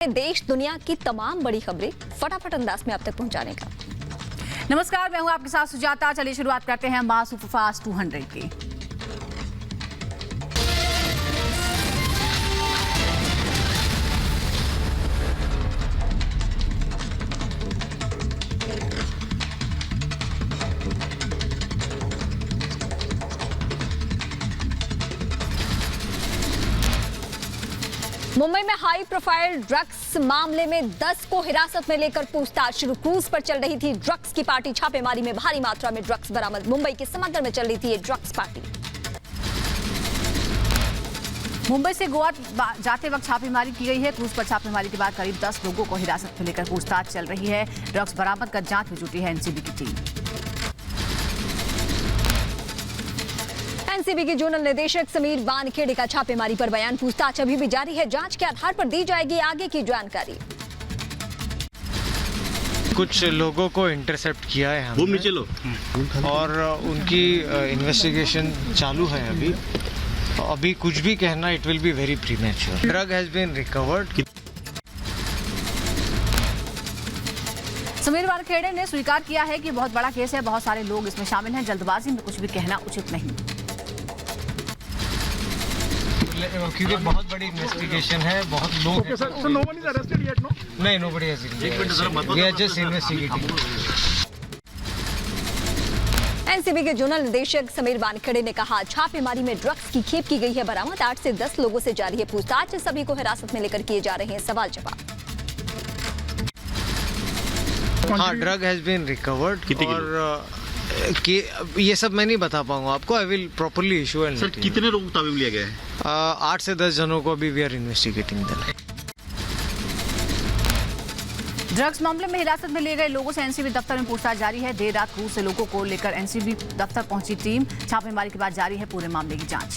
देश दुनिया की तमाम बड़ी खबरें फटाफट अंदाज में आप तक पहुंचाने का। नमस्कार, मैं हूं आपके साथ सुजाता। चलिए शुरुआत करते हैं माह सुपरफास्ट 200 की। मुंबई में हाई प्रोफाइल ड्रग्स मामले में 10 को हिरासत में लेकर पूछताछ शुरू। क्रूज पर चल रही थी ड्रग्स की पार्टी। छापेमारी में भारी मात्रा में ड्रग्स बरामद। मुंबई के समंदर में चल रही थी ये ड्रग्स पार्टी। मुंबई से गोवा जाते वक्त छापेमारी की गई है। क्रूज पर छापेमारी के बाद करीब 10 लोगों को हिरासत में लेकर पूछताछ चल रही है। ड्रग्स बरामद कर जांच में जुटी है एनसीबी की टीम। एनसीबी के जोनल निदेशक समीर वानखेड़े का छापेमारी पर बयान। पूछताछ अभी भी जारी है। जांच के आधार पर दी जाएगी आगे की जानकारी। कुछ लोगों को इंटरसेप्ट किया है हमने और उनकी इन्वेस्टिगेशन चालू है। अभी कुछ भी कहना it will be very premature. Drug has been recovered. Sameer Wankhede ने स्वीकार किया है कि बहुत बड़ा केस है, बहुत सारे लोग इसमें शामिल हैं। जल्दबाजी में कुछ भी कहना उचित नहीं, क्योंकि बहुत बड़ी इन्वेस्टिगेशन है। बहुत लोग नहीं, nobody has been arrested. We are just investigating. NCB के जोनल निदेशक समीर वानखेड़े ने कहा, छापेमारी में ड्रग्स की खेप की गई है बरामद। 8 से 10 लोगों से जारी है पूछताछ। सभी को हिरासत में लेकर किए जा रहे हैं सवाल जवाब। हाँ, ड्रग हैज बीन रिकवर्ड और ये सब मैं नहीं बता पाऊंगा आपको। I will properly issue and. Sir, कितने लोगों को ताबीब लिया गया है? 8 से 10 जनों को अभी we are investigating them. Drugs मामले में हिरासत में लिए गए लोगों से एनसीबी दफ्तर में पूछताछ जारी है। देर रात क्रूज से लोगों को लेकर एनसीबी दफ्तर पहुंची टीम। छापेमारी के बाद जारी है पूरे मामले की जांच।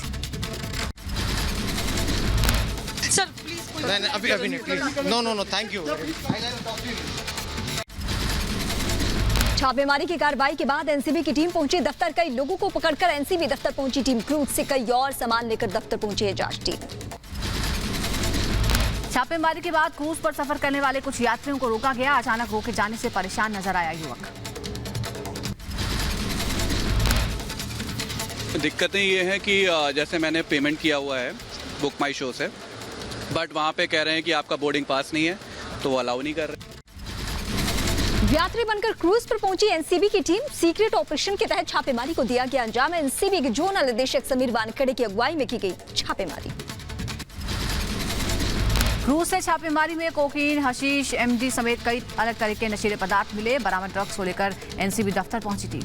सर प्लीज अभी नो थैंक यू। छापेमारी की कार्रवाई के बाद एनसीबी की टीम पहुंची दफ्तर। कई लोगों को पकड़कर एनसीबी दफ्तर पहुंची टीम। क्रूज से कई और सामान लेकर दफ्तर पहुंची है जांच टीम। छापेमारी के बाद क्रूज पर सफर करने वाले कुछ यात्रियों को रोका गया। अचानक रोके जाने से परेशान नजर आया युवक। दिक्कतें ये हैं कि जैसे मैंने पेमेंट किया हुआ है बुक माई शो से, बट वहाँ पे कह रहे हैं कि आपका बोर्डिंग पास नहीं है, तो वो अलाउ नहीं कर रहे। यात्री बनकर क्रूज पर पहुंची एनसीबी की टीम। सीक्रेट ऑपरेशन के तहत छापेमारी को दिया गया अंजाम। एनसीबी के जोनल निदेशक समीर वानखेड़े की अगुवाई में की गई छापेमारी। क्रूज से छापेमारी में कोकीन, हशीश, एमडी समेत कई अलग तरह के नशीले पदार्थ मिले। बरामद ड्रग्स को लेकर एनसीबी दफ्तर पहुंची टीम।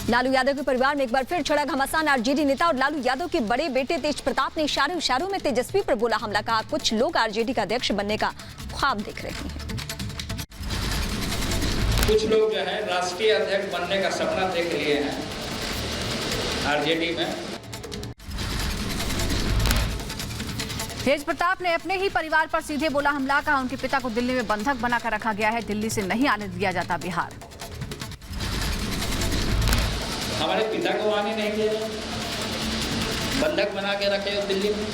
लालू यादव के परिवार में एक बार फिर छिड़ा घमासान। आरजेडी नेता और लालू यादव के बड़े बेटे तेज प्रताप ने इशारों में तेजस्वी पर बोला हमला। कहा, कुछ लोग आरजेडी का अध्यक्ष बनने का ख्वाब देख रहे हैं। कुछ लोग जो है राष्ट्रीय अध्यक्ष बनने का सपना देख लिए हैं आरजेडी में। तेज प्रताप ने अपने ही परिवार पर सीधे बोला हमला। कहा, उनके पिता को दिल्ली में बंधक बनाकर रखा गया है। दिल्ली से नहीं आने दिया जाता बिहार। हमारे पिता को आने नहीं दे रहे, बंधक बना के रखे हो दिल्ली में,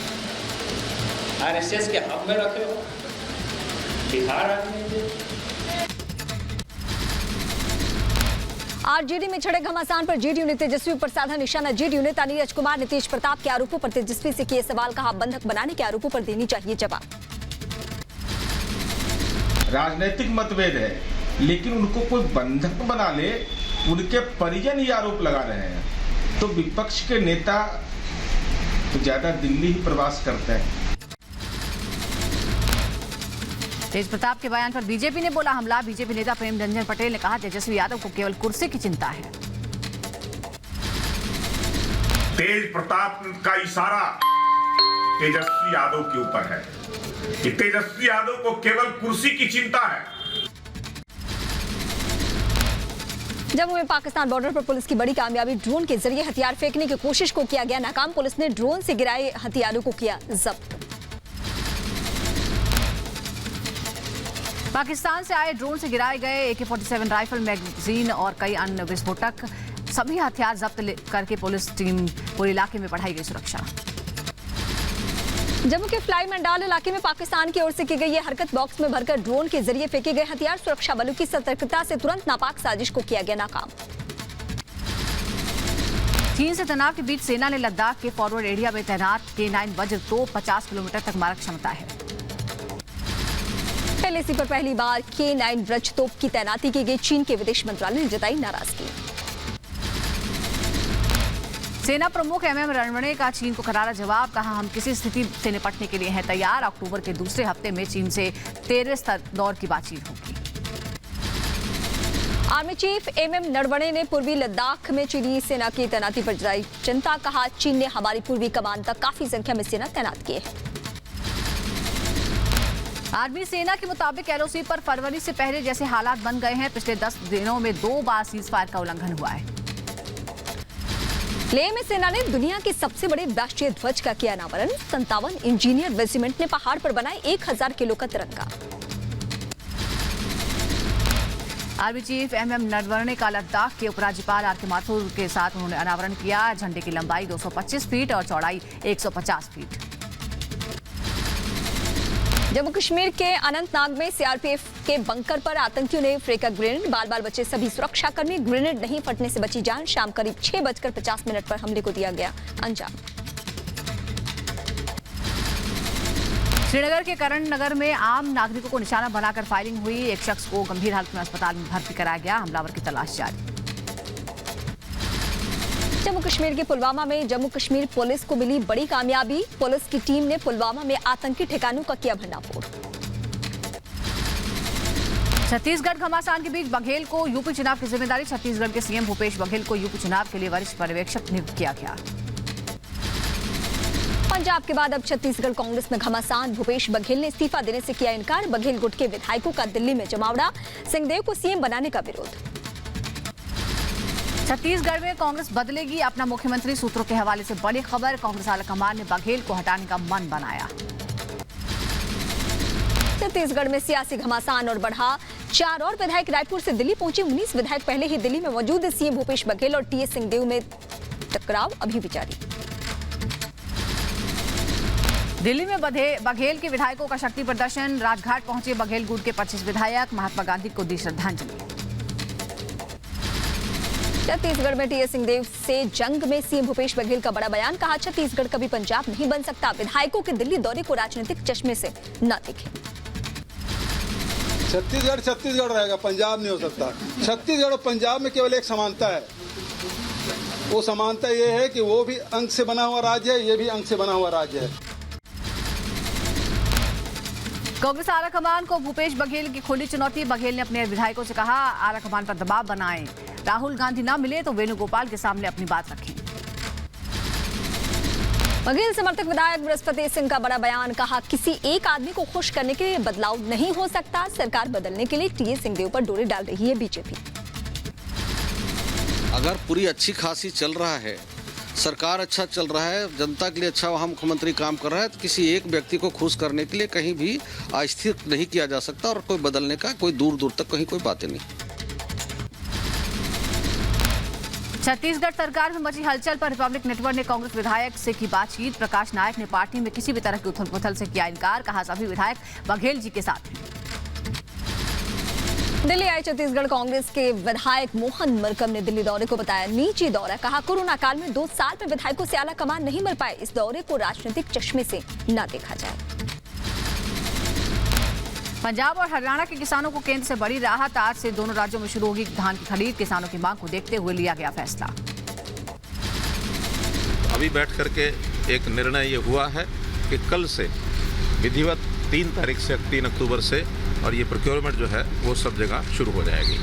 आरएसएस के हब में रखे हो, बिहार आने नहीं दे। आरजेडी में छिड़े घमासान पर जेडीयू ने तेजस्वी पर साधा निशाना। जेडीयू नेता नीरज कुमार ने तेज प्रताप के आरोपों पर तेजस्वी से किए सवाल। कहा, बंधक बनाने के आरोपों पर देनी चाहिए जवाब। राजनीतिक मतभेद है, लेकिन उनको कोई बंधक बना ले, उनके परिजन ही आरोप लगा रहे हैं, तो विपक्ष के नेता तो ज्यादा दिल्ली ही प्रवास करते हैं। तेज प्रताप के बयान पर बीजेपी ने बोला हमला। बीजेपी नेता प्रेम रंजन पटेल ने कहा, तेजस्वी यादव को केवल कुर्सी की चिंता है। तेज प्रताप का इशारा तेजस्वी यादव के ऊपर है कि तेजस्वी यादव को केवल कुर्सी की चिंता है। जम्मू में पाकिस्तान बॉर्डर पर पुलिस की बड़ी कामयाबी। ड्रोन के जरिए हथियार फेंकने की कोशिश को किया गया नाकाम। पुलिस ने ड्रोन से गिराए हथियारों को किया जब्त। पाकिस्तान से आए ड्रोन से गिराए गए AK-47 राइफल, मैगजीन और कई अन्य विस्फोटक सभी हथियार जब्त करके पुलिस टीम पूरे इलाके में बढ़ाई गई सुरक्षा। जम्मू के फ्लाई मंडाल इलाके में पाकिस्तान की ओर से की गई ये हरकत, बॉक्स में भरकर ड्रोन के जरिए फेंके गए हथियार, सुरक्षा बलों की सतर्कता से तुरंत नापाक साजिश को किया गया नाकाम। चीन से तनाव के बीच सेना ने लद्दाख के फॉरवर्ड एरिया में तैनात K9 वज्र तोप 50 किलोमीटर तक मारक क्षमता है। LAC पर पहली बार K9 वज्र तोप की तैनाती की गई, चीन के विदेश मंत्रालय ने जताई नाराजगी। सेना प्रमुख MM रणवणे का चीन को करारा जवाब, कहा हम किसी स्थिति से निपटने के लिए हैं तैयार। अक्टूबर के दूसरे हफ्ते में चीन से 13वें स्तर दौर की बातचीत होगी। आर्मी चीफ MM नरवणे ने पूर्वी लद्दाख में चीनी सेना की तैनाती पर जताई चिंता, कहा चीन ने हमारी पूर्वी कमान तक काफी संख्या में सेना तैनात की है। आर्मी सेना के मुताबिक LOC पर फरवरी से पहले जैसे हालात बन गए हैं। पिछले 10 दिनों में 2 बार सीज फायर का उल्लंघन हुआ है। लेह में सेना ने दुनिया के सबसे बड़े राष्ट्रीय ध्वज का किया अनावरण, 57 इंजीनियर रेजिमेंट ने पहाड़ पर बनाए 1000 किलो का तिरंगा। आर्मी चीफ MM नरवणे का लद्दाख के उपराज्यपाल RK माथुर के साथ उन्होंने अनावरण किया। झंडे की लंबाई 225 फीट और चौड़ाई 150 फीट। जम्मू कश्मीर के अनंतनाग में CRPF के बंकर पर आतंकियों ने फेंका ग्रेनेड, बाल बचे सभी सुरक्षाकर्मी, ग्रेनेड नहीं फटने से बची जान। शाम करीब 6:50 पर हमले को दिया गया अंजाम। श्रीनगर के करण नगर में आम नागरिकों को निशाना बनाकर फायरिंग हुई। एक शख्स को गंभीर हालत में अस्पताल में भर्ती कराया गया। हमलावर की तलाश जारी। जम्मू कश्मीर के पुलवामा में जम्मू कश्मीर पुलिस को मिली बड़ी कामयाबी, पुलिस की टीम ने पुलवामा में आतंकी ठिकानों का किया भंडाफोड़। छत्तीसगढ़ घमासान के बीच बघेल को यूपी चुनाव की जिम्मेदारी, छत्तीसगढ़ के सीएम भूपेश बघेल को यूपी चुनाव के लिए वरिष्ठ पर्यवेक्षक नियुक्त किया गया। पंजाब के बाद अब छत्तीसगढ़ कांग्रेस में घमासान, भूपेश बघेल ने इस्तीफा देने से किया इनकार। बघेल गुट के विधायकों का दिल्ली में जमावड़ा, सिंहदेव को सीएम बनाने का विरोध। छत्तीसगढ़ में कांग्रेस बदलेगी अपना मुख्यमंत्री, सूत्रों के हवाले से बड़ी खबर। कांग्रेस आलाकमान ने बघेल को हटाने का मन बनाया। छत्तीसगढ़ में सियासी घमासान और बढ़ा, 4 और विधायक रायपुर से दिल्ली पहुंचे। 19 विधायक पहले ही दिल्ली में मौजूद। सीएम भूपेश बघेल और TS सिंहदेव में टकराव अभी भी जारी। दिल्ली में बघेल के विधायकों का शक्ति प्रदर्शन, राजघाट पहुंचे बघेल गुट के 25 विधायक, महात्मा गांधी को दी श्रद्धांजलि। छत्तीसगढ़ में TS सिंहदेव से जंग में सीएम भूपेश बघेल का बड़ा बयान, कहा छत्तीसगढ़ कभी पंजाब नहीं बन सकता। विधायकों के दिल्ली दौरे को राजनीतिक चश्मे से न देखें। छत्तीसगढ़ छत्तीसगढ़ रहेगा, पंजाब नहीं हो सकता। छत्तीसगढ़ और पंजाब में केवल एक समानता है, वो समानता ये है कि वो भी अंक से बना हुआ राज्य है, ये भी अंक से बना हुआ राज्य है। कांग्रेस आलाकमान को भूपेश बघेल की खुली चुनौती। बघेल ने अपने विधायकों से कहा आलाकमान पर दबाव बनाएं, राहुल गांधी न मिले तो वेणुगोपाल के सामने अपनी बात रखें। बघेल समर्थक विधायक बृहस्पति सिंह का बड़ा बयान, कहा किसी एक आदमी को खुश करने के लिए बदलाव नहीं हो सकता। सरकार बदलने के लिए TS सिंहदेव पर डोरे डाल रही है बीजेपी। अगर पूरी अच्छी खासी चल रहा है, सरकार अच्छा चल रहा है, जनता के लिए अच्छा वहाँ मुख्यमंत्री काम कर रहा है, तो किसी एक व्यक्ति को खुश करने के लिए कहीं भी अस्थिर नहीं किया जा सकता और कोई बदलने का कोई दूर दूर तक कहीं कोई बातें नहीं। छत्तीसगढ़ सरकार में मची हलचल पर रिपब्लिक नेटवर्क ने कांग्रेस विधायक से की बातचीत। प्रकाश नायक ने पार्टी में किसी भी तरह की उथल पुथल से किया इनकार, कहा सभी विधायक बघेल जी के साथ हैं। दिल्ली आए छत्तीसगढ़ कांग्रेस के विधायक मोहन मरकम ने दिल्ली दौरे को बताया निजी दौरा, कहा कोरोना काल में 2 साल में विधायकों से आला कमान नहीं मिल पाए, इस दौरे को राजनीतिक चश्मे से न देखा जाए। पंजाब और हरियाणा के किसानों को केंद्र से बड़ी राहत, आज से दोनों राज्यों में शुरू होगी धान की खरीद। किसानों की मांग को देखते हुए लिया गया फैसला। अभी बैठ करके एक निर्णय ये हुआ है कि कल से विधिवत 3 तारीख से 3 अक्टूबर से और ये प्रोक्योरमेंट जो है वो सब जगह शुरू हो जाएगी।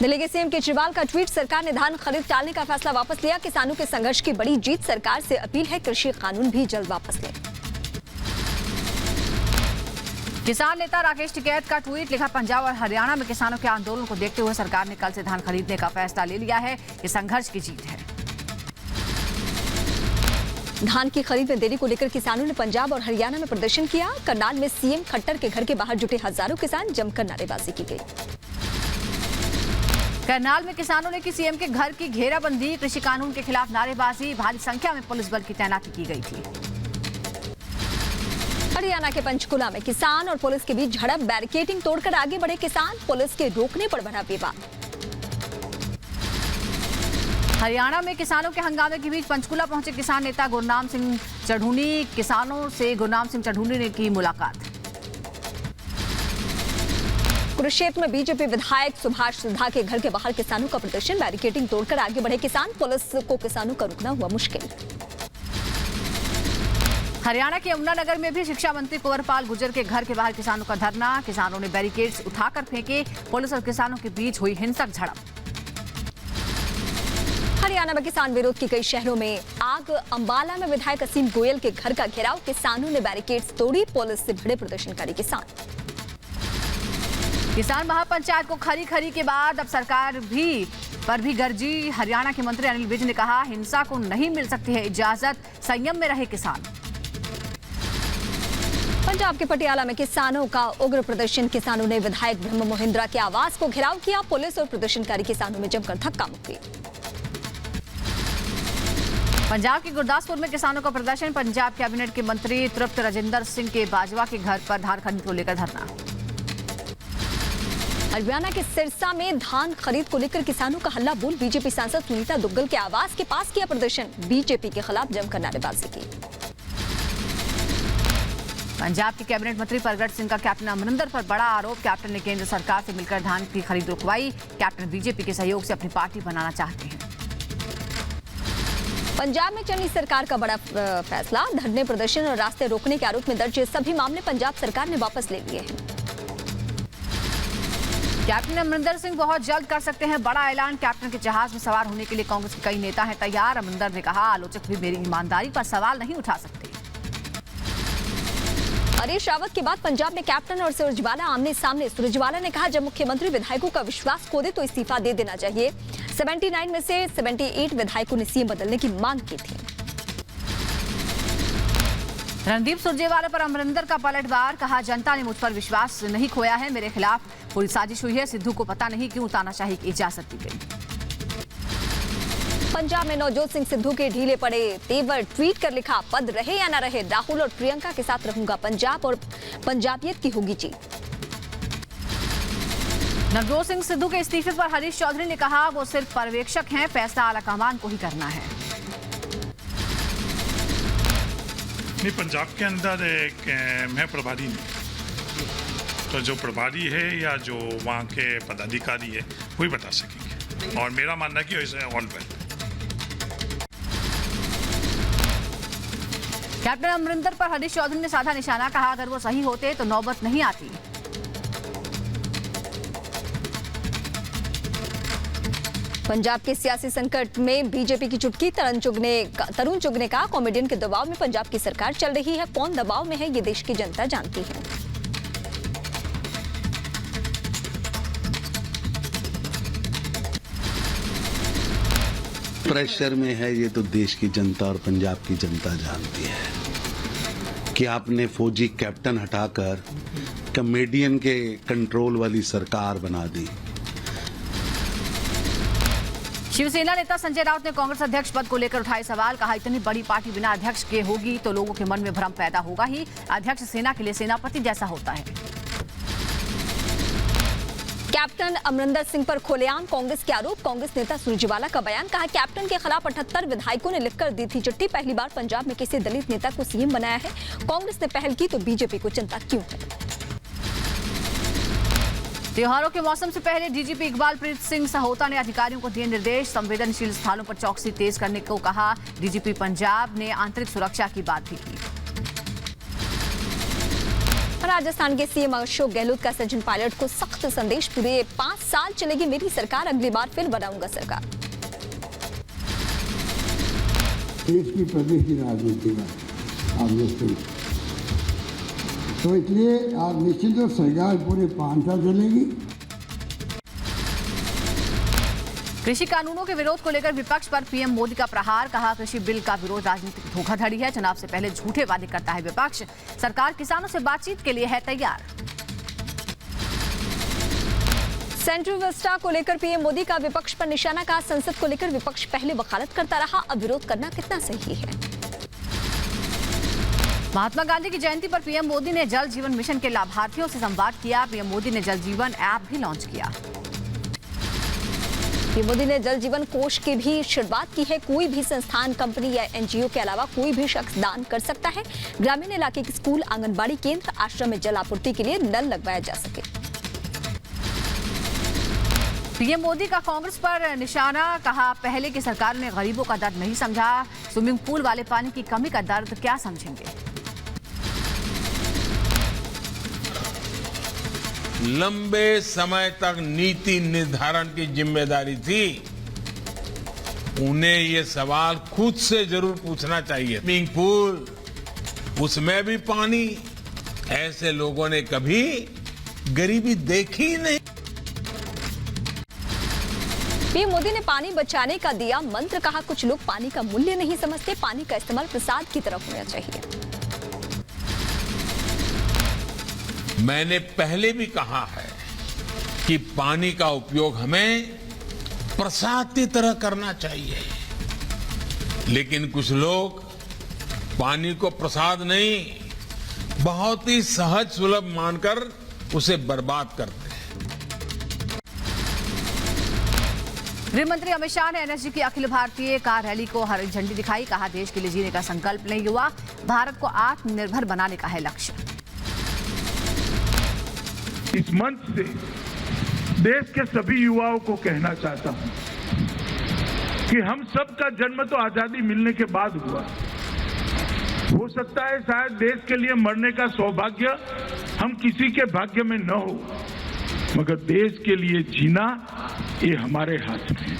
दिल्ली के सीएम केजरीवाल का ट्वीट, सरकार ने धान खरीद टालने का फैसला वापस लिया, किसानों के संघर्ष की बड़ी जीत, सरकार से अपील है कृषि कानून भी जल्द वापस लें। किसान नेता राकेश टिकैत का ट्वीट, लिखा पंजाब और हरियाणा में किसानों के आंदोलन को देखते हुए सरकार ने कल से धान खरीदने का फैसला ले लिया है, ये संघर्ष की जीत है। धान की खरीद में देरी को लेकर किसानों ने पंजाब और हरियाणा में प्रदर्शन किया। करनाल में सीएम खट्टर के घर के बाहर जुटे हजारों किसान, जमकर नारेबाजी की गई। करनाल में किसानों ने की सीएम के घर की घेराबंदी, कृषि कानून के खिलाफ नारेबाजी, भारी संख्या में पुलिस बल की तैनाती की गई थी। हरियाणा के पंचकुला में किसान और पुलिस के बीच झड़प, बैरिकेडिंग तोड़कर आगे बढ़े किसान, पुलिस के रोकने पर बढ़ा विवाद। हरियाणा में किसानों के हंगामे के बीच पंचकुला पहुंचे किसान नेता गुरनाम सिंह चढ़ूनी, किसानों से गुरनाम सिंह चढ़ूनी ने की मुलाकात। कुरुक्षेत्र में बीजेपी विधायक सुभाष सिद्धा के घर के बाहर किसानों का प्रदर्शन, बैरिकेडिंग तोड़कर आगे बढ़े किसान, पुलिस को किसानों का रुकना हुआ मुश्किल। हरियाणा के यमुनानगर में भी शिक्षा मंत्री कुंवरपाल गुर्जर के घर के बाहर किसानों का धरना, किसानों ने बैरिकेड्स उठाकर फेंके, पुलिस और किसानों के बीच हुई हिंसक झड़प। हरियाणा में किसान विरोध की कई शहरों में आग, अंबाला में विधायक असीम गोयल के घर का घेराव, किसानों ने बैरिकेड्स तोड़ी, पुलिस से भिड़े प्रदर्शनकारी किसान। किसान महापंचायत को खरी के बाद अब सरकार पर भी गर्जी, हरियाणा के मंत्री अनिल विज ने कहा हिंसा को नहीं मिल सकती है इजाजत, संयम में रहे किसान। पंजाब के पटियाला में किसानों का उग्र प्रदर्शन, किसानों ने विधायक ब्रह्म मोहिंद्रा के आवास को घेराव किया, पुलिस और प्रदर्शनकारी किसानों में जमकर धक्का मुक्की। पंजाब के गुरदासपुर में किसानों का प्रदर्शन, पंजाब कैबिनेट के मंत्री तृप्त राजिंदर सिंह के बाजवा के घर पर धान खरीद को लेकर धरना। हरियाणा के सिरसा में धान खरीद को लेकर किसानों का हल्ला बोल, बीजेपी सांसद सुनीता दुग्गल के आवास के पास किया प्रदर्शन, बीजेपी के खिलाफ जमकर नारेबाजी की। पंजाब के कैबिनेट मंत्री परगट सिंह का कैप्टन अमरिंदर पर बड़ा आरोप, कैप्टन ने केंद्र सरकार से मिलकर धान की खरीद रुकवाई, कैप्टन बीजेपी के सहयोग से अपनी पार्टी बनाना चाहते हैं। पंजाब में चली सरकार का बड़ा फैसला, धरने प्रदर्शन और रास्ते रोकने के आरोप में दर्ज सभी मामले पंजाब सरकार ने वापस ले लिए हैं। कैप्टन अमरिंदर सिंह बहुत जल्द कर सकते हैं बड़ा ऐलान, कैप्टन के जहाज में सवार होने के लिए कांग्रेस के कई नेता हैं तैयार, अमरिंदर ने कहा आलोचक भी मेरी ईमानदारी पर सवाल नहीं उठा सकते। हरीश रावत के बाद पंजाब में कैप्टन और सुरजवाला आमने सामने, सुरजवाला ने कहा जब मुख्यमंत्री विधायकों का विश्वास खो दे तो इस्तीफा दे देना चाहिए, 79 में से 78 विधायकों ने सीएम बदलने की मांग की थी। रणदीप सुरजेवाला पर अमरिंदर का पलटवार, कहा जनता ने मुझ पर विश्वास नहीं खोया है, मेरे खिलाफ पूरी साजिश हुई है, सिद्धू को पता नहीं क्यों तानाशाही की इजाजत दी गई। पंजाब में नवजोत सिंह सिद्धू के ढीले पड़े तेवर, ट्वीट कर लिखा पद रहे या न रहे राहुल और प्रियंका के साथ रहूंगा, पंजाब और पंजाबियत की होगी जीत। नवजोत सिंह सिद्धू के इस्तीफे पर हरीश चौधरी ने कहा वो सिर्फ पर्यवेक्षक हैं, फैसला आलाकमान को ही करना है। नहीं, पंजाब के अंदर एक मैं प्रभारी नहीं, तो जो प्रभारी है या जो वहाँ के पदाधिकारी है वही बता सकेंगे, और मेरा मानना कि ऑल वेल। कैप्टन अमरिंदर पर हरीश चौधरी ने साधा निशाना, कहा अगर वो सही होते तो नौबत नहीं आती। पंजाब के सियासी संकट में बीजेपी की चुटकी, तरुण चुग ने कहा कॉमेडियन के दबाव में पंजाब की सरकार चल रही है, कौन दबाव में है ये देश की जनता जानती है। प्रेशर में है ये तो देश की जनता और पंजाब की जनता जानती है कि आपने फौजी कैप्टन हटाकर कॉमेडियन के कंट्रोल वाली सरकार बना दी। शिवसेना नेता संजय राउत ने कांग्रेस अध्यक्ष पद को लेकर उठाए सवाल, कहा इतनी बड़ी पार्टी बिना अध्यक्ष के होगी तो लोगों के मन में भ्रम पैदा होगा ही, अध्यक्ष सेना के लिए सेनापति जैसा होता है। कैप्टन अमरिंदर सिंह पर खुलेआम कांग्रेस के आरोप, कांग्रेस नेता सुरजेवाला का बयान, कहा कैप्टन के खिलाफ 78 विधायकों ने लिखकर दी थी चिट्ठी, पहली बार पंजाब में किसी दलित नेता को सीएम बनाया है, कांग्रेस ने पहल की तो बीजेपी को चिंता क्यों है। त्योहारों के मौसम से पहले डीजीपी इकबालप्रीत सिंह सहोता ने अधिकारियों को दिए निर्देश, संवेदनशील स्थानों पर चौकसी तेज करने को कहा, डीजीपी पंजाब ने आंतरिक सुरक्षा की बात भी की। राजस्थान के सीएम अशोक गहलोत का सचिन पायलट को सख्त संदेश, पूरे 5 साल चलेगी मेरी सरकार, अगली बार फिर बनाऊंगा सरकार। देश की प्रदेश की राजनीति में आप देखते, तो इसलिए आप निश्चित रूप सरकार पूरे 5 साल चलेगी। कृषि कानूनों के विरोध को लेकर विपक्ष पर पीएम मोदी का प्रहार, कहा कृषि बिल का विरोध राजनीतिक धोखाधड़ी है, चुनाव से पहले झूठे वादे करता है विपक्ष, सरकार किसानों से बातचीत के लिए है तैयार। सेंट्रल विस्टा को लेकर पीएम मोदी का विपक्ष पर निशाना, कहा संसद को लेकर विपक्ष पहले वकालत करता रहा, अब विरोध करना कितना सही है। महात्मा गांधी की जयंती पर पीएम मोदी ने जल जीवन मिशन के लाभार्थियों से संवाद किया। पीएम मोदी ने जल जीवन ऐप भी लॉन्च किया। पीएम मोदी ने जल जीवन कोष की भी शुरुआत की है। कोई भी संस्थान, कंपनी या एनजीओ के अलावा कोई भी शख्स दान कर सकता है। ग्रामीण इलाके के स्कूल, आंगनबाड़ी केंद्र, आश्रम में जल आपूर्ति के लिए नल लगवाया जा सके। पीएम मोदी का कांग्रेस पर निशाना, कहा पहले की सरकार ने गरीबों का दर्द नहीं समझा, स्विमिंग पूल वाले पानी की कमी का दर्द क्या समझेंगे। लंबे समय तक नीति निर्धारण की जिम्मेदारी थी, उन्हें ये सवाल खुद से जरूर पूछना चाहिए। स्विमिंग पूल, उसमें भी पानी, ऐसे लोगों ने कभी गरीबी देखी ही नहीं। पीएम मोदी ने पानी बचाने का दिया मंत्र, कहा कुछ लोग पानी का मूल्य नहीं समझते, पानी का इस्तेमाल प्रसाद की तरफ होना चाहिए। मैंने पहले भी कहा है कि पानी का उपयोग हमें प्रसाद की तरह करना चाहिए, लेकिन कुछ लोग पानी को प्रसाद नहीं, बहुत ही सहज सुलभ मानकर उसे बर्बाद करते हैं। गृह मंत्री अमित शाह ने एनएसजी की अखिल भारतीय कार रैली को हरी झंडी दिखाई। कहा देश के लिए जीने का संकल्प नहीं हुआ, भारत को आत्मनिर्भर बनाने का है लक्ष्य। इस मंच से देश के सभी युवाओं को कहना चाहता हूं कि हम सबका जन्म तो आजादी मिलने के बाद हुआ। हो सकता है शायद देश के लिए मरने का सौभाग्य हम किसी के भाग्य में न हो, मगर देश के लिए जीना ये हमारे हाथ में है।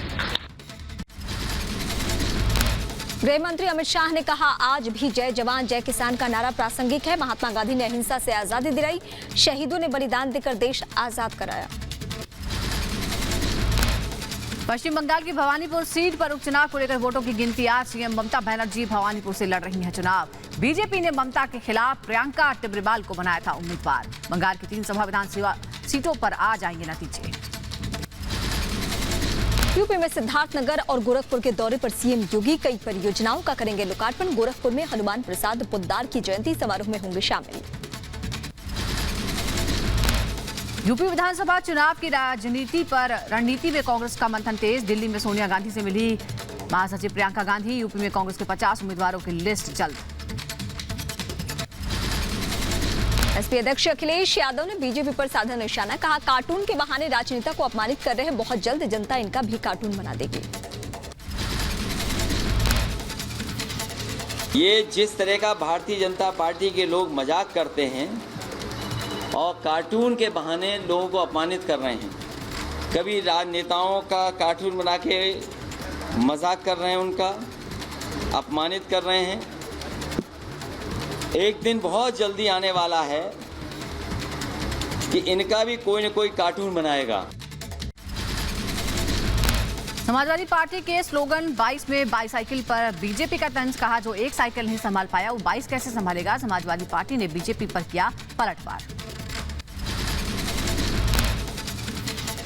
गृह मंत्री अमित शाह ने कहा आज भी जय जवान जय किसान का नारा प्रासंगिक है। महात्मा गांधी ने अहिंसा से आजादी दिलाई, शहीदों ने बलिदान देकर देश आजाद कराया। पश्चिम बंगाल की भवानीपुर सीट पर उपचुनाव को लेकर वोटों की गिनती आज। सीएम ममता बनर्जी भवानीपुर से लड़ रही हैं चुनाव। बीजेपी ने ममता के खिलाफ प्रियंका टिब्रिबाल को बनाया था उम्मीदवार। बंगाल की 3 सभा विधानसभा सीटों पर आज आएंगे नतीजे। यूपी में सिद्धार्थनगर और गोरखपुर के दौरे पर सीएम योगी कई परियोजनाओं का करेंगे लोकार्पण। गोरखपुर में हनुमान प्रसाद पोद्दार की जयंती समारोह में होंगे शामिल। यूपी विधानसभा चुनाव की रणनीति में कांग्रेस का मंथन तेज। दिल्ली में सोनिया गांधी से मिली महासचिव प्रियंका गांधी। यूपी में कांग्रेस के 50 उम्मीदवारों की लिस्ट जल्द। एसपी अध्यक्ष अखिलेश यादव ने बीजेपी पर साधा निशाना, कहा कार्टून के बहाने राजनेता को अपमानित कर रहे हैं, बहुत जल्द जनता इनका भी कार्टून बना देगी। ये जिस तरह का भारतीय जनता पार्टी के लोग मजाक करते हैं और कार्टून के बहाने लोगों को अपमानित कर रहे हैं, कभी राजनेताओं का कार्टून बना के मजाक कर रहे हैं, उनका अपमानित कर रहे हैं। एक दिन बहुत जल्दी आने वाला है कि इनका भी कोई न कोई कार्टून बनाएगा। समाजवादी पार्टी के स्लोगन 22 में बाईसाइकिल पर बीजेपी का तंज, कहा जो एक साइकिल नहीं संभाल पाया वो 22 कैसे संभालेगा। समाजवादी पार्टी ने बीजेपी पर किया पलटवार।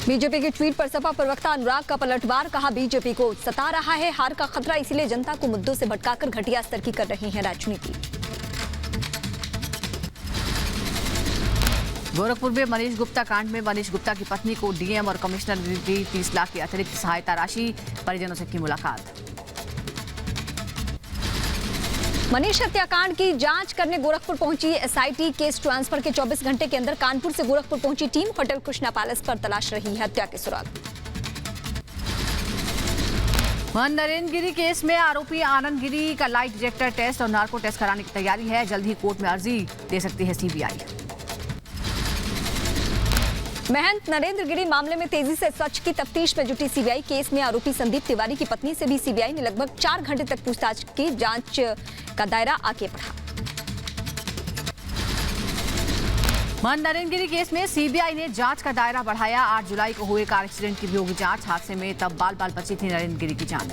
बीजेपी के ट्वीट पर सपा प्रवक्ता अनुराग का पलटवार, कहा बीजेपी को सता रहा है हार का खतरा, इसीलिए जनता को मुद्दों से भटकाकर घटिया स्तर की कर रही है राजनीति। गोरखपुर में मनीष गुप्ता कांड में मनीष गुप्ता की पत्नी को डीएम और कमिश्नर ने दी 30 लाख की अतिरिक्त सहायता राशि। परिजनों से की मुलाकात। मनीष हत्याकांड की जांच करने गोरखपुर पहुंची एसआईटी। केस ट्रांसफर के 24 घंटे के अंदर कानपुर से गोरखपुर पहुंची टीम। होटल कृष्णा पैलेस पर तलाश रही हत्या के सुराग। नरेंद्र गिरी केस में आरोपी आनंद गिरी का लाइट डिटेक्टर टेस्ट और नार्को टेस्ट कराने की तैयारी है। जल्द ही कोर्ट में अर्जी दे सकती है सीबीआई। महंत नरेंद्र गिरी मामले में तेजी से सच की तफ्तीश में जुटी सीबीआई। केस में आरोपी संदीप तिवारी की पत्नी से भी सीबीआई ने लगभग 4 घंटे तक पूछताछ की। जांच का दायरा आगे बढ़ा। नरेंद्र गिरी केस में सीबीआई ने जांच का दायरा बढ़ाया। 8 जुलाई को हुए कार एक्सीडेंट की भी होगी जांच। हादसे में तब बाल बाल बची थी नरेंद्र गिरी की जान।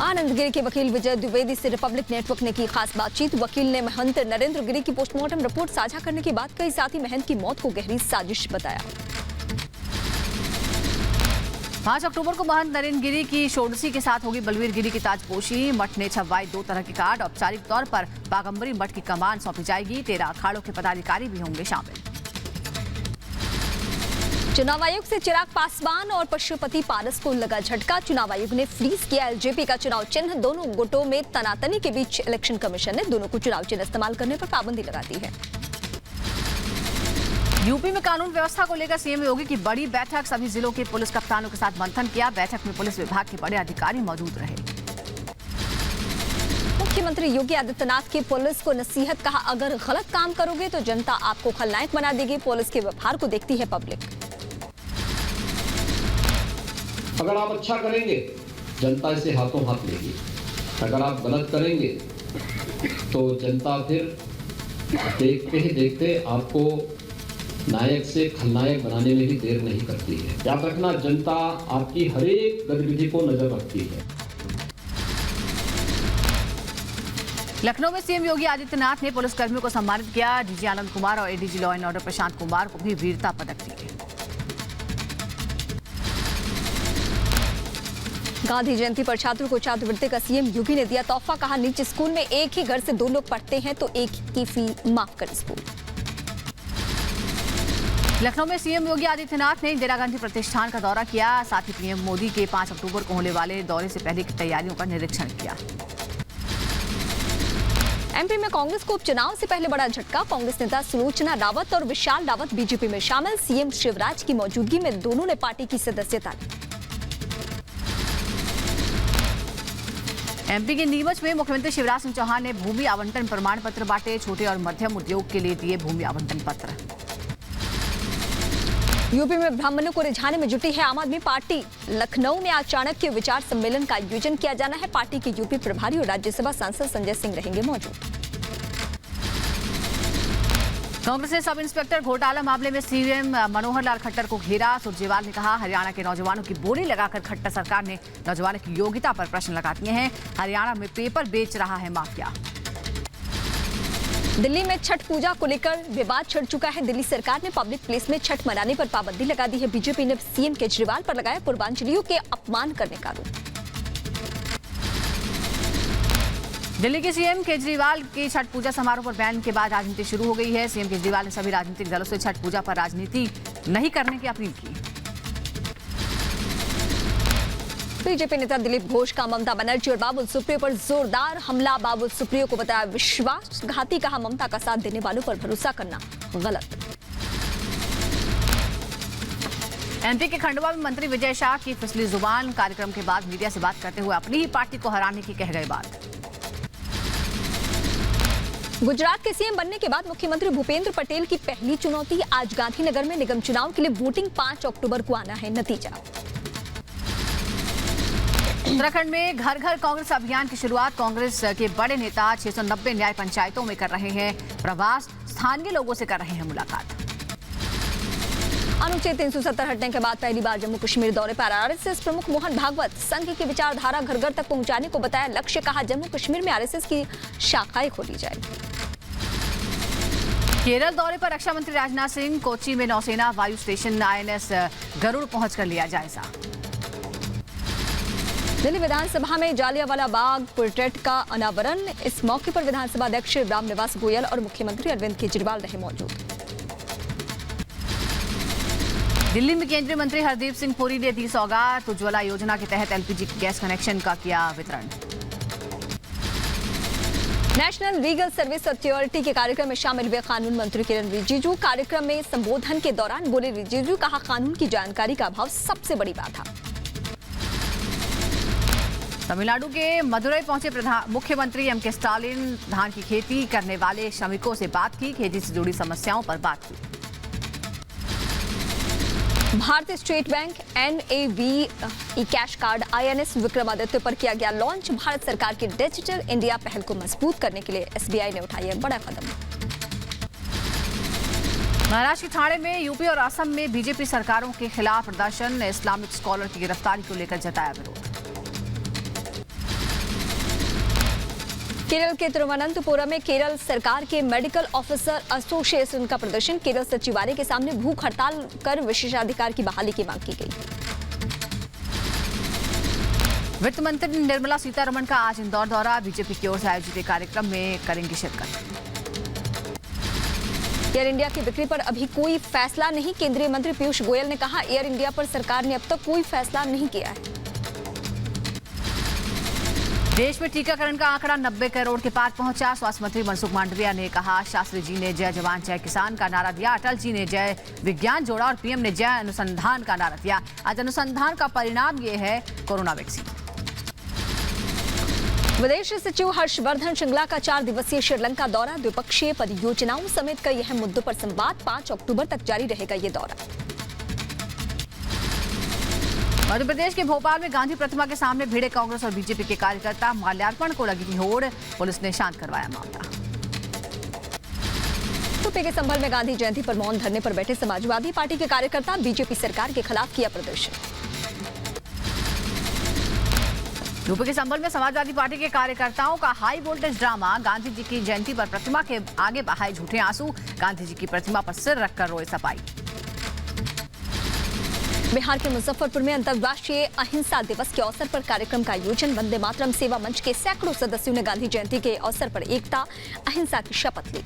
आनंद गिरी के वकील विजय द्विवेदी से रिपब्लिक नेटवर्क ने की खास बातचीत। वकील ने महंत नरेंद्र गिरी की पोस्टमार्टम रिपोर्ट साझा करने की बात कही, साथ ही महंत की मौत को गहरी साजिश बताया। 5 अक्टूबर को महंत नरेंद्र गिरी की षोडशी के साथ होगी बलवीर गिरी की ताजपोशी। मठ ने छपवाई 2 तरह के कार्ड। औपचारिक तौर पर बागंबरी मठ की कमान सौंपी जाएगी। 13 अखाड़ों के पदाधिकारी भी होंगे शामिल। चुनाव आयोग से चिराग पासवान और पशुपति पारस को लगा झटका। चुनाव आयोग ने फ्रीज किया एलजेपी का चुनाव चिन्ह। दोनों गुटों में तनातनी के बीच इलेक्शन कमीशन ने दोनों को चुनाव चिन्ह इस्तेमाल करने पर पाबंदी लगा दी है। यूपी में कानून व्यवस्था को लेकर सीएम योगी की बड़ी बैठक। सभी जिलों के पुलिस कप्तानों के साथ मंथन किया। बैठक में पुलिस विभाग के बड़े अधिकारी मौजूद रहे। मुख्यमंत्री योगी आदित्यनाथ की पुलिस को नसीहत, कहा अगर गलत काम करोगे तो जनता आपको खलनायक बना देगी। पुलिस के व्यवहार को देखती है पब्लिक। अगर आप अच्छा करेंगे जनता इसे हाथों हाथ लेगी, अगर आप गलत करेंगे तो जनता फिर देखते ही देखते आपको नायक से खलनायक बनाने में भी देर नहीं करती है। याद रखना, जनता आपकी हर एक गतिविधि को नजर रखती है। लखनऊ में सीएम योगी आदित्यनाथ ने पुलिसकर्मियों को सम्मानित किया। डीजी आनंद कुमार और ADG law and order Prashant Kumar को भी वीरता पदक दिए। गांधी जयंती पर छात्रों को छात्रवृत्ति का सीएम योगी ने दिया तोहफा। कहा निजी स्कूल में एक ही घर से 2 लोग पढ़ते हैं तो एक की फी माफ कर स्कूल। लखनऊ में सीएम योगी आदित्यनाथ ने इंदिरा गांधी प्रतिष्ठान का दौरा किया। साथ ही पीएम मोदी के 5 अक्टूबर को होने वाले दौरे से पहले की तैयारियों का निरीक्षण किया। एमपी में कांग्रेस को उपचुनाव से पहले बड़ा झटका। कांग्रेस नेता सुलोचना रावत और विशाल रावत बीजेपी में शामिल। सीएम शिवराज की मौजूदगी में दोनों ने पार्टी की सदस्यता ली। एमपी के नीमच में मुख्यमंत्री शिवराज सिंह चौहान ने भूमि आवंटन प्रमाण पत्र बांटे। छोटे और मध्यम उद्योग के लिए दिए भूमि आवंटन पत्र। यूपी में ब्राह्मणों को रिझाने में जुटी है आम आदमी पार्टी। लखनऊ में आज चाणक्य विचार सम्मेलन का आयोजन किया जाना है। पार्टी के यूपी प्रभारी और राज्यसभा सांसद संजय सिंह रहेंगे मौजूद। कांग्रेस ने सब इंस्पेक्टर घोटाला मामले में सीएम मनोहर लाल खट्टर को घेरा। सुरजेवाल ने कहा हरियाणा के नौजवानों की बोली लगाकर खट्टर सरकार ने नौजवानों की योग्यता पर प्रश्न लगा दिए हैं। हरियाणा में पेपर बेच रहा है माफिया। दिल्ली में छठ पूजा को लेकर विवाद छिड़ चुका है। दिल्ली सरकार ने पब्लिक प्लेस में छठ मनाने पर पाबंदी लगा दी है। बीजेपी ने सीएम केजरीवाल पर लगाया पूर्वांचलियों के अपमान करने का आरोप। दिल्ली के सीएम केजरीवाल की छठ पूजा समारोह पर बैन के बाद राजनीति शुरू हो गई है। सीएम केजरीवाल ने सभी राजनीतिक दलों से छठ पूजा पर राजनीति नहीं करने की अपील की। बीजेपी नेता दिलीप घोष का ममता बनर्जी और बाबुल सुप्रियो पर जोरदार हमला। बाबुल सुप्रियो को बताया विश्वासघाती। कहा ममता का साथ देने वालों पर भरोसा करना गलत। एमपी के खंडवा में मंत्री विजय शाह की फिसली जुबान। कार्यक्रम के बाद मीडिया से बात करते हुए अपनी ही पार्टी को हराने की कह गए बात। गुजरात के सीएम बनने के बाद मुख्यमंत्री भूपेंद्र पटेल की पहली चुनौती। आज गांधीनगर में निगम चुनाव के लिए वोटिंग 5 अक्टूबर को आना है नतीजा। उत्तराखंड में घर घर कांग्रेस अभियान की शुरुआत। कांग्रेस के बड़े नेता 690 न्याय पंचायतों में कर रहे हैं प्रवास। स्थानीय लोगों से कर रहे हैं मुलाकात। अनुच्छेद 370 हटने के बाद पहली बार जम्मू कश्मीर दौरे पर आरएसएस प्रमुख मोहन भागवत। संघ की विचारधारा घर घर तक पहुंचाने को बताया लक्ष्य। कहा जम्मू कश्मीर में आरएसएस की शाखाएं खोली जाएगी। केरल दौरे पर रक्षा मंत्री राजनाथ सिंह। कोच्चि में नौसेना वायु स्टेशन आईएनएस गरुड़ पहुंचकर लिया जायजा। दिल्ली विधानसभा में जालियांवाला बाग पोर्ट्रेट का अनावरण। इस मौके पर विधानसभा अध्यक्ष रामनिवास गोयल और मुख्यमंत्री अरविंद केजरीवाल रहे मौजूद। दिल्ली में केंद्रीय मंत्री हरदीप सिंह पुरी ने दी सौगात। उज्ज्वला योजना के तहत एलपीजी गैस कनेक्शन का किया वितरण। नेशनल लीगल सर्विस अथॉरिटी के कार्यक्रम में शामिल हुए कानून मंत्री किरण रिजिजू। कार्यक्रम में संबोधन के दौरान बोले रिजिजू। कहा कानून की जानकारी का अभाव सबसे बड़ी बात है। तमिलनाडु के मदुरई पहुंचे मुख्यमंत्री एमके स्टालिन। धान की खेती करने वाले श्रमिकों से बात की। खेती से जुड़ी समस्याओं पर बात की। भारतीय स्टेट बैंक NAV ई कैश कार्ड INS विक्रमादित्य पर किया गया लॉन्च। भारत सरकार की डिजिटल इंडिया पहल को मजबूत करने के लिए SBI ने उठाया बड़ा कदम। महाराष्ट्र के ठाणे में यूपी और असम में बीजेपी सरकारों के खिलाफ प्रदर्शन। इस्लामिक स्कॉलर की गिरफ्तारी को लेकर जताया विरोध। केरल के तिरुवनंतपुरम में केरल सरकार के मेडिकल ऑफिसर एसोसिएशन का प्रदर्शन। केरल सचिवालय के सामने भूख हड़ताल कर विशेषाधिकार की बहाली की मांग की गई। वित्त मंत्री निर्मला सीतारमण का आज इंदौर दौरा। बीजेपी की ओर से आयोजित एक कार्यक्रम में करेंगी शिरकत। एयर इंडिया की बिक्री पर अभी कोई फैसला नहीं। केंद्रीय मंत्री पीयूष गोयल ने कहा, एयर इंडिया पर सरकार ने अब तक कोई फैसला नहीं किया है। देश में टीकाकरण का आंकड़ा 90 करोड़ के पार पहुंचा। स्वास्थ्य मंत्री मनसुख मांडविया ने कहा, शास्त्री जी ने जय जवान जय किसान का नारा दिया, अटल जी ने जय विज्ञान जोड़ा और पीएम ने जय अनुसंधान का नारा दिया। आज अनुसंधान का परिणाम ये है कोरोना वैक्सीन। विदेश सचिव हर्षवर्धन श्रृंगला का 4 दिवसीय श्रीलंका दौरा। द्विपक्षीय परियोजनाओं समेत कई अहम मुद्दों पर संवाद। 5 अक्टूबर तक जारी रहेगा ये दौरा। मध्य प्रदेश के भोपाल में गांधी प्रतिमा के सामने भिड़े कांग्रेस और बीजेपी के कार्यकर्ता। माल्यार्पण को लगी थी होड़, पुलिस ने शांत करवाया मामला। यूपी के संभल में गांधी जयंती पर मौन धरने पर बैठे समाजवादी पार्टी के कार्यकर्ता। बीजेपी सरकार के खिलाफ किया प्रदर्शन। यूपी के संभल में समाजवादी पार्टी के कार्यकर्ताओं का high voltage drama. Gandhi ji की जयंती पर प्रतिमा के आगे बहाए झूठे आंसू। गांधी जी की प्रतिमा पर सिर रखकर रोए सपाई। बिहार के मुजफ्फरपुर में अंतर्राष्ट्रीय अहिंसा दिवस के अवसर पर कार्यक्रम का आयोजन। वंदे मातरम सेवा मंच के सैकड़ों सदस्यों ने गांधी जयंती के अवसर पर एकता अहिंसा की शपथ ली।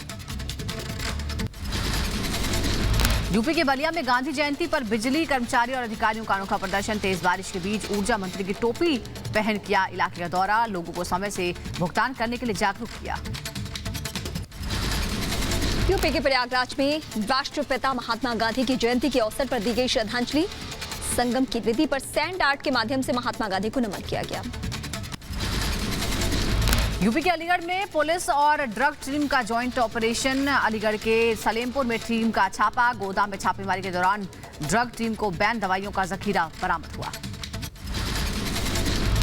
यूपी के बलिया में गांधी जयंती पर बिजली कर्मचारी और अधिकारियों का अनोखा प्रदर्शन। तेज बारिश के बीच ऊर्जा मंत्री की टोपी पहन किया इलाके का दौरा। लोगों को समय से भुगतान करने के लिए जागरूक किया। यूपी के प्रयागराज में राष्ट्रपिता महात्मा गांधी की जयंती के अवसर पर दी गई श्रद्धांजलि। संगम की वेदी पर सैंड आर्ट के माध्यम से महात्मा गांधी को नमन किया गया। यूपी के अलीगढ़ में पुलिस और ड्रग टीम का जॉइंट ऑपरेशन। अलीगढ़ के सलेमपुर में टीम का छापा। गोदाम में छापेमारी के दौरान ड्रग टीम को बैन दवाइयों का जखीरा बरामद हुआ।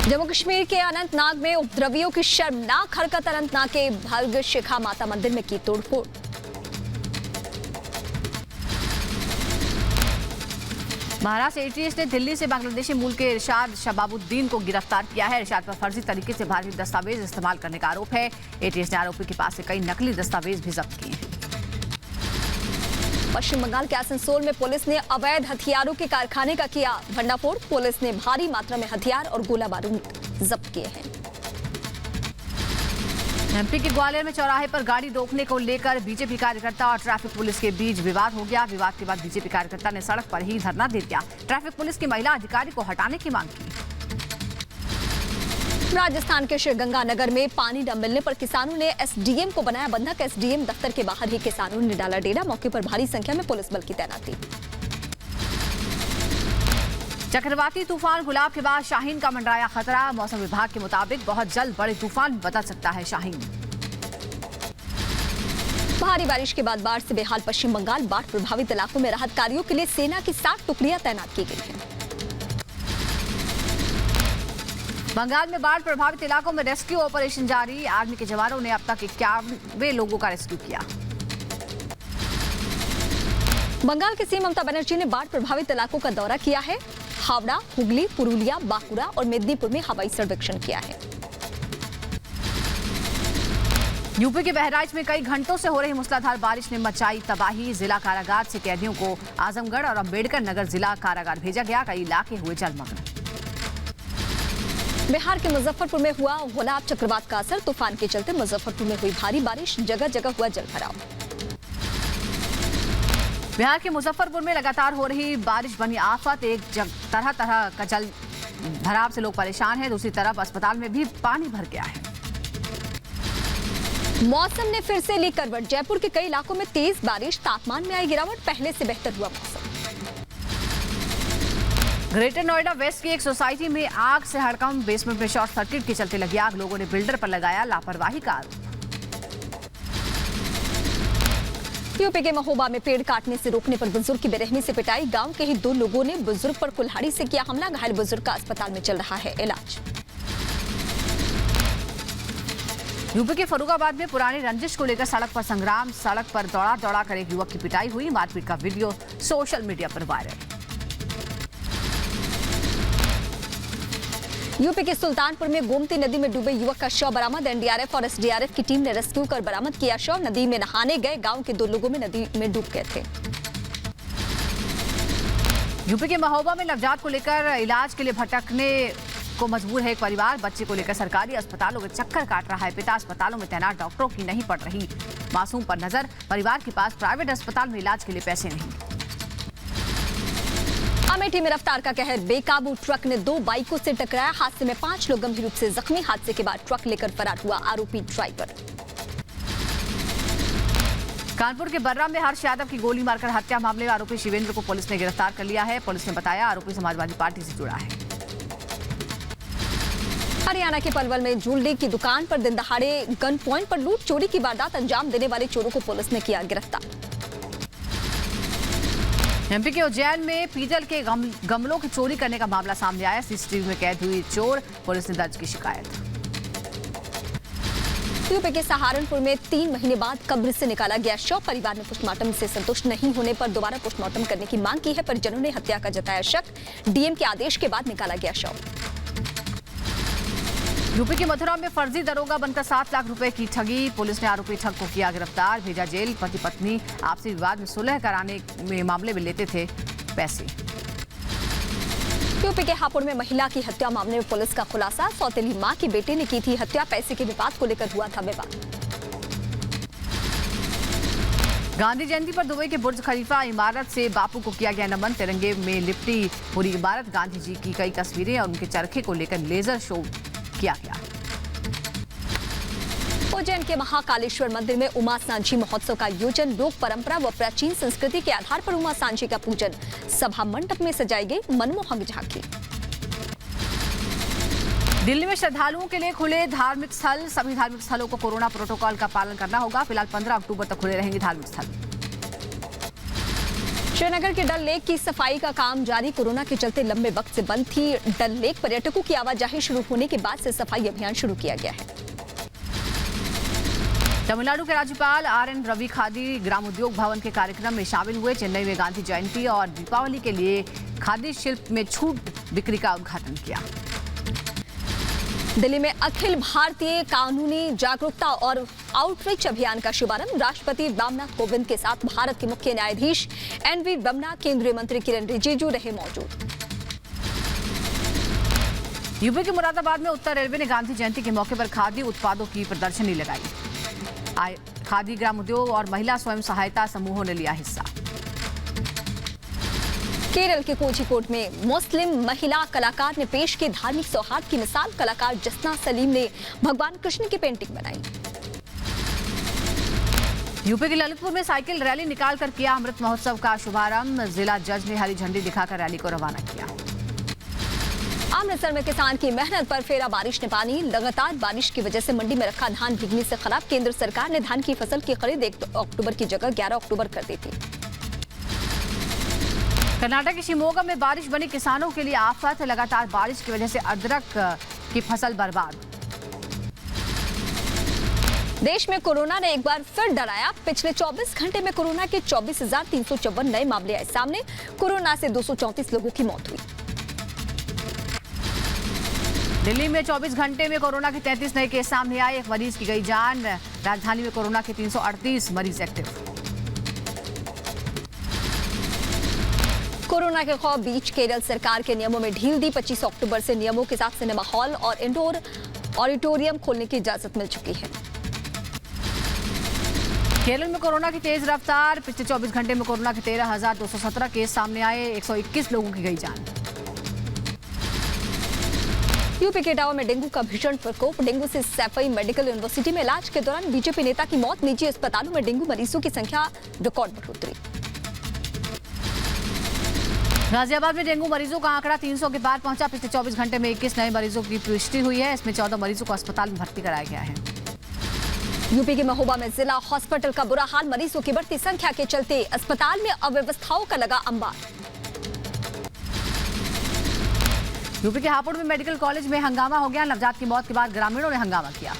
जम्मू कश्मीर के अनंतनाग में उपद्रवियों की शर्मनाक हरकत। अनंतनाग के भर्ग शिखा माता मंदिर में की तोड़फोड़। महाराष्ट्र एटीएस ने दिल्ली से बांग्लादेशी मूल के इरशाद शबाबुद्दीन को गिरफ्तार किया है। इरशाद पर फर्जी तरीके से भारतीय दस्तावेज इस्तेमाल करने का आरोप है। एटीएस ने आरोपी के पास से कई नकली दस्तावेज भी जब्त किए हैं। पश्चिम बंगाल के आसनसोल में पुलिस ने अवैध हथियारों के कारखाने का किया भंडाफोड़। पुलिस ने भारी मात्रा में हथियार और गोला बारूद जब्त किए हैं। एमपी के ग्वालियर में चौराहे पर गाड़ी रोकने को लेकर बीजेपी कार्यकर्ता और ट्रैफिक पुलिस के बीच विवाद हो गया। विवाद के बाद बीजेपी कार्यकर्ता ने सड़क पर ही धरना दे दिया। ट्रैफिक पुलिस की महिला अधिकारी को हटाने की मांग की। राजस्थान के श्रीगंगानगर में पानी न मिलने पर किसानों ने एसडीएम को बनाया बंधक। एसडीएम दफ्तर के बाहर ही किसानों ने डाला डेरा। मौके पर भारी संख्या में पुलिस बल की तैनाती। चक्रवाती तूफान गुलाब के बाद शाहीन का मंडराया खतरा। मौसम विभाग के मुताबिक बहुत जल्द बड़े तूफान में बदल सकता है शाहीन। भारी बारिश के बाद बाढ़ से बेहाल पश्चिम बंगाल। बाढ़ प्रभावित इलाकों में राहत कार्यों के लिए सेना की 60 टुकड़ियां तैनात की गई हैं। बंगाल में बाढ़ प्रभावित इलाकों में रेस्क्यू ऑपरेशन जारी। आर्मी के जवानों ने अब तक 51 लोगों का रेस्क्यू किया। बंगाल के सीएम ममता बनर्जी ने बाढ़ प्रभावित इलाकों का दौरा किया है। हावड़ा, हुगली, पुरुलिया, बांकुड़ा और मेदिनीपुर में हवाई सर्वेक्षण किया है। यूपी के बहराइच में कई घंटों से हो रही मूसलाधार बारिश ने मचाई तबाही। जिला कारागार से कैदियों को आजमगढ़ और अंबेडकर नगर जिला कारागार भेजा गया। कई इलाके हुए जलमग्न। बिहार के मुजफ्फरपुर में हुआ गुलाब चक्रवात का असर। तूफान के चलते मुजफ्फरपुर में हुई भारी बारिश। जगह जगह हुआ जलभराव। बिहार के मुजफ्फरपुर में लगातार हो रही बारिश बनी आफत। एक तरह तरह का जल भराव से लोग परेशान हैं। दूसरी तरफ अस्पताल में भी पानी भर गया है। मौसम ने फिर से ली करवट। जयपुर के कई इलाकों में तेज बारिश। तापमान में आई गिरावट। पहले से बेहतर हुआ मौसम। ग्रेटर नोएडा वेस्ट की एक सोसाइटी में आग से हड़कंप। बेसमेंट में शॉर्ट सर्किट के चलते लगी आग। लोगों ने बिल्डर पर लगाया लापरवाही का आरोप। यूपी के महोबा में पेड़ काटने से रोकने पर बुजुर्ग की बेरहमी से पिटाई। गांव के ही 2 लोगों ने बुजुर्ग पर कुल्हाड़ी से किया हमला। घायल बुजुर्ग का अस्पताल में चल रहा है इलाज। यूपी के फरुखाबाद में पुरानी रंजिश को लेकर सड़क पर संग्राम। सड़क पर दौड़ा दौड़ा कर एक युवक की पिटाई हुई। मारपीट का वीडियो सोशल मीडिया पर वायरल। यूपी के सुल्तानपुर में गोमती नदी में डूबे युवक का शव बरामद। एनडीआरएफ और एसडीआरएफ की टीम ने रेस्क्यू कर बरामद किया शव। नदी में नहाने गए गांव के 2 लोगों में नदी में डूब गए थे। यूपी के महोबा में नवजात को लेकर इलाज के लिए भटकने को मजबूर है एक परिवार। बच्चे को लेकर सरकारी अस्पतालों के चक्कर काट रहा है पिता। अस्पतालों में तैनात डॉक्टरों की नहीं पड़ रही मासूम पर नजर। परिवार के पास प्राइवेट अस्पताल में इलाज के लिए पैसे नहीं। अमेठी में रफ्तार का कहर। बेकाबू ट्रक ने 2 बाइकों से टकराया। हादसे में 5 लोग गंभीर रूप से जख्मी। हादसे के बाद ट्रक लेकर फरार हुआ आरोपी ड्राइवर। कानपुर के बर्रा में हर्ष यादव की गोली मारकर हत्या मामले में आरोपी शिवेंद्र को पुलिस ने गिरफ्तार कर लिया है। पुलिस ने बताया आरोपी समाजवादी पार्टी से जुड़ा है। हरियाणा के पलवल में ज्वेलरी की दुकान पर दिन दहाड़े गन पॉइंट पर लूट चोरी की वारदात अंजाम देने वाले चोरों को पुलिस ने किया गिरफ्तार। एमपी के उज्जैन में पीतल के गमलों की चोरी करने का मामला सामने आया। सीसीटीवी में कैद हुई चोर। पुलिस ने दर्ज की शिकायत। यूपी के सहारनपुर में 3 महीने बाद कब्र से निकाला गया शव। परिवार ने पोस्टमार्टम से संतुष्ट नहीं होने पर दोबारा पोस्टमार्टम करने की मांग की है। परिजनों ने हत्या का जताया शक। डीएम के आदेश के बाद निकाला गया शव। यूपी के मथुरा में फर्जी दरोगा बनकर 7 लाख रुपए की ठगी। पुलिस ने आरोपी ठग को किया गिरफ्तार। भेजा जेल। पति पत्नी आपसी विवाद में सुलह कराने में मामले में लेते थे पैसे। यूपी के हापुड़ में महिला की हत्या मामले में पुलिस का खुलासा। सौतेली मां की बेटे ने की थी हत्या। पैसे के विवाद को लेकर हुआ था विवाद। गांधी जयंती पर दुबई के बुर्ज खलीफा इमारत से बापू को किया गया नमन। तिरंगे में लिपटी पूरी इमारत। गांधी जी की कई तस्वीरें और उनके चरखे को लेकर लेजर शो किया गया। उज्जैन के महाकालेश्वर मंदिर में उमा सांझी महोत्सव का आयोजन। लोक परंपरा व प्राचीन संस्कृति के आधार पर उमा सांझी का पूजन। सभा मंडप में सजाई गई मनमोहक झांकी। दिल्ली में श्रद्धालुओं के लिए खुले धार्मिक स्थल। सभी धार्मिक स्थलों को कोरोना प्रोटोकॉल का पालन करना होगा। फिलहाल 15 अक्टूबर तक खुले रहेंगे धार्मिक स्थल। श्रीनगर के डल लेक की सफाई का काम जारी। कोरोना के चलते लंबे वक्त से बंद थी डल लेक। पर्यटकों की आवाजाही शुरू होने के बाद से सफाई अभियान शुरू किया गया है। तमिलनाडु के राज्यपाल आर.एन. रवि खादी ग्राम उद्योग भवन के कार्यक्रम में शामिल हुए। चेन्नई में गांधी जयंती और दीपावली के लिए खादी शिल्प में छूट बिक्री का उद्घाटन किया। दिल्ली में अखिल भारतीय कानूनी जागरूकता और आउटरीच अभियान का शुभारंभ। राष्ट्रपति रामनाथ कोविंद के साथ भारत के मुख्य न्यायाधीश एन.वी. रमना, केंद्रीय मंत्री किरण रिजिजू रहे मौजूद। यूपी के मुरादाबाद में उत्तर रेलवे ने गांधी जयंती के मौके पर खादी उत्पादों की प्रदर्शनी लगाई। खादी ग्राम उद्योग और महिला स्वयं सहायता समूहों ने लिया हिस्सा। केरल के कोझिकोड में मुस्लिम महिला कलाकार ने पेश की धार्मिक सौहार्द की मिसाल। कलाकार जसना सलीम ने भगवान कृष्ण की पेंटिंग बनाई। यूपी के ललितपुर में साइकिल रैली निकालकर किया अमृत महोत्सव का शुभारंभ। जिला जज ने हरी झंडी दिखाकर रैली को रवाना किया। अमृतसर में किसान की मेहनत पर फेरा बारिश ने पानी। लगातार बारिश की वजह से मंडी में रखा धान भीगने से खराब। केंद्र सरकार ने धान की फसल की खरीद 1 अक्टूबर की जगह 11 अक्टूबर कर दी थी। कर्नाटक के शिमोगा में बारिश बनी किसानों के लिए आफत। लगातार बारिश की वजह से अदरक की फसल बर्बाद। देश में कोरोना ने एक बार फिर डराया। पिछले 24 घंटे में कोरोना के 24,354 नए मामले आए सामने। कोरोना से 234 लोगों की मौत हुई। दिल्ली में 24 घंटे में कोरोना के 33 नए केस सामने आए। 1 मरीज की गई जान। राजधानी में कोरोना के 338 मरीज एक्टिव। कोरोना के खौफ बीच केरल सरकार के नियमों में ढील दी। 25 अक्टूबर से नियमों के साथ सिनेमा हॉल और इंडोर ऑडिटोरियम खोलने की इजाजत मिल चुकी है। केरल में कोरोना की तेज रफ्तार। पिछले 24 घंटे में कोरोना के 13,217 केस सामने आए। 121 लोगों की गई जान। यूपी के इटावा में डेंगू का भीषण प्रकोप। डेंगू से सैफई मेडिकल यूनिवर्सिटी में इलाज के दौरान बीजेपी नेता की मौत। निजी अस्पतालों में डेंगू मरीजों की संख्या रिकॉर्ड बढ़ोतरी। गाजियाबाद में डेंगू मरीजों का आंकड़ा 300 के पार पहुंचा। पिछले 24 घंटे में 21 नए मरीजों की पुष्टि हुई है। इसमें 14 मरीजों को अस्पताल में भर्ती कराया गया है। यूपी के महोबा में जिला हॉस्पिटल का बुरा हाल। मरीजों की बढ़ती संख्या के चलते अस्पताल में अव्यवस्थाओं का लगा अंबार। यूपी के हापुड़ में मेडिकल कॉलेज में हंगामा हो गया। नवजात की मौत के बाद ग्रामीणों ने हंगामा किया।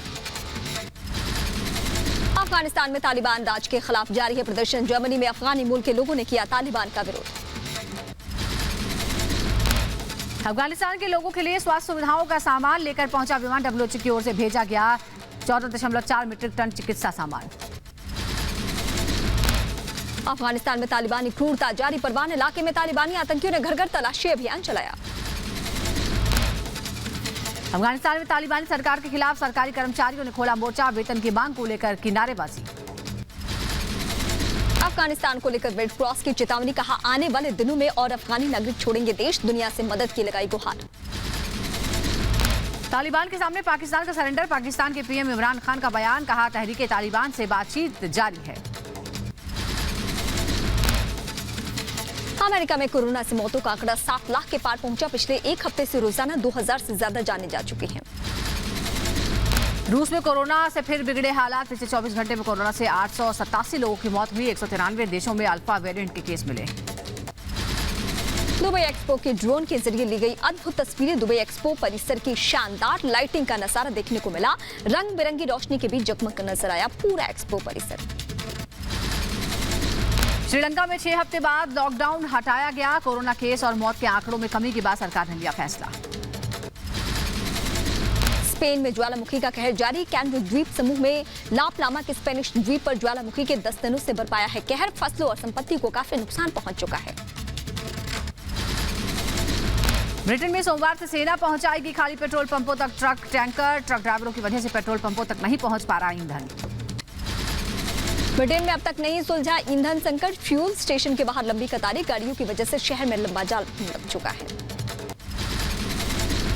अफगानिस्तान में तालिबान राज के खिलाफ जारी है प्रदर्शन। जर्मनी में अफगानी मूल के लोगों ने किया तालिबान का विरोध। अफगानिस्तान के लोगों के लिए स्वास्थ्य सुविधाओं का सामान लेकर पहुंचा विमान। WHO की ओर से भेजा गया 14.4 मीट्रिक टन चिकित्सा सामान। अफगानिस्तान में तालिबानी क्रूरता जारी। परवान इलाके में तालिबानी आतंकियों ने घर घर तलाशी अभियान चलाया। अफगानिस्तान में तालिबानी सरकार के खिलाफ सरकारी कर्मचारियों ने खोला मोर्चा। वेतन की मांग को लेकर की नारेबाजी। अफगानिस्तान को लेकर रेड क्रॉस की चेतावनी। कहा आने वाले दिनों में और अफगानी नागरिक छोड़ेंगे देश। दुनिया से मदद की लगाई गुहार। तालिबान के सामने पाकिस्तान का सरेंडर। पाकिस्तान के पीएम इमरान खान का बयान। कहा तहरीके तालिबान से बातचीत जारी है। अमेरिका में कोरोना से मौतों का आंकड़ा 7 लाख के पार पहुंचा। पिछले एक हफ्ते से रोजाना 2000 से ज्यादा जाने जा चुके हैं। रूस में कोरोना से फिर बिगड़े हालात। पिछले 24 घंटे में कोरोना से 887 लोगों की मौत हुई। 193 देशों में अल्फा वेरिएंट के केस मिले। दुबई एक्सपो के ड्रोन के जरिए ली गई अद्भुत तस्वीरें। दुबई एक्सपो परिसर की शानदार लाइटिंग का नजारा देखने को मिला। रंग बिरंगी रोशनी के बीच जगमग नजर आया पूरा एक्सपो परिसर। श्रीलंका में 6 हफ्ते बाद लॉकडाउन हटाया गया। कोरोना केस और मौत के आंकड़ों में कमी के बाद सरकार ने लिया फैसला। स्पेन में ज्वालामुखी का कहर जारी। कैनरी द्वीप समूह में लापलामा के स्पेनिश द्वीप पर ज्वालामुखी के 10 दिनों से बरपाया है कहर। फसलों और संपत्ति को काफी नुकसान पहुंच चुका है। ब्रिटेन में सोमवार से सेना पहुंचाएगी खाली पेट्रोल पंपों तक ट्रक टैंकर। ट्रक ड्राइवरों की वजह से पेट्रोल पंपों तक नहीं पहुंच पा रहा ईंधन। ब्रिटेन में अब तक नहीं सुलझा ईंधन संकट। फ्यूल स्टेशन के बाहर लंबी कतारें। गाड़ियों की वजह से शहर में लंबा जाल लग चुका है।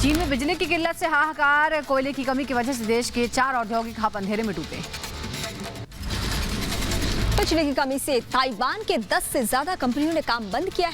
चीन में बिजली की किल्लत से हाहाकार। कोयले की कमी की वजह से देश के 4 औद्योगिक हब अंधेरे में डूबे। बिजली की कमी से ताइवान के 10 से ज्यादा कंपनियों ने काम बंद किया